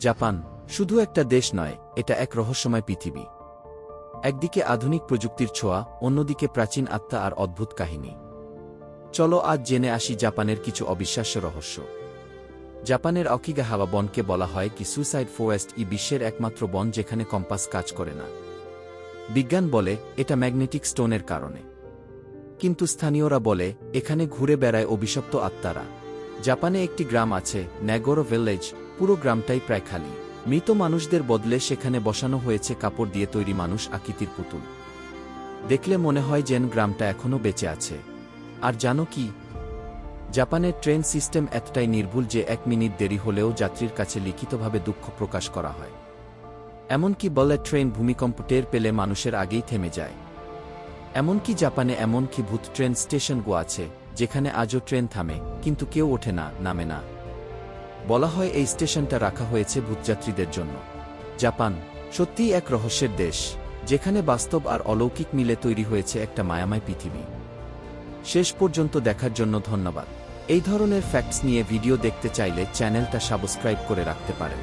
Japan শুধু একটা দেশ নয়, এটা এক রহস্যময় পৃথিবী। একদিকে আধুনিক প্রযুক্তির ছোঁয়া, অন্যদিকে প্রাচীন আত্মা আর অদ্ভুত কাহিনী। চলো আজ জেনে আসি জাপানের কিছু অবিশ্বাস্য রহস্য। জাপানের অকিগাহাওয়া বনকে বলা হয় কি সুইসাইড ফরেস্ট, বিশ্বের একমাত্র বন যেখানে কম্পাস কাজ করে না। বিজ্ঞান বলে এটা ম্যাগনেটিক স্টোনের কারণে, কিন্তু স্থানীয়রা বলে এখানে ঘুরে বেড়ায় অভিশপ্ত আত্মারা। জাপানে একটি গ্রাম আছে, ন্যাগোরো ভিলেজ। পুরো গ্রামটাই প্রায় খালি। মৃত মানুষদের বদলে সেখানে বসানো হয়েছে কাপড় দিয়ে তৈরি মানুষ আকৃতির পুতুল। দেখলে মনে হয় যেন গ্রামটা এখনও বেঁচে আছে। আর জানো কি, জাপানের ট্রেন সিস্টেম এতটাই নির্ভুল যে 1 মিনিট দেরি হলেও যাত্রীর কাছে লিখিতভাবে দুঃখ প্রকাশ করা হয়। এমনকি বলে ট্রেন ভূমিকম্প টের পেলে মানুষের আগেই থেমে যায়। এমনকি জাপানে এমনকি ভূত ট্রেন স্টেশনও আছে, যেখানে আজও ট্রেন থামে, কিন্তু কেউ ওঠে না, নামে না। বলা হয় এই স্টেশনটা রাখা হয়েছে ভূতযাত্রীদের জন্য। জাপান সত্যিই এক রহস্যের দেশ, যেখানে বাস্তব আর অলৌকিক মিলে তৈরি হয়েছে একটা মায়াময় পৃথিবী। শেষ পর্যন্ত দেখার জন্য ধন্যবাদ। এই ধরনের ফ্যাক্টস নিয়ে ভিডিও দেখতে চাইলে চ্যানেলটা সাবস্ক্রাইব করে রাখতে পারেন।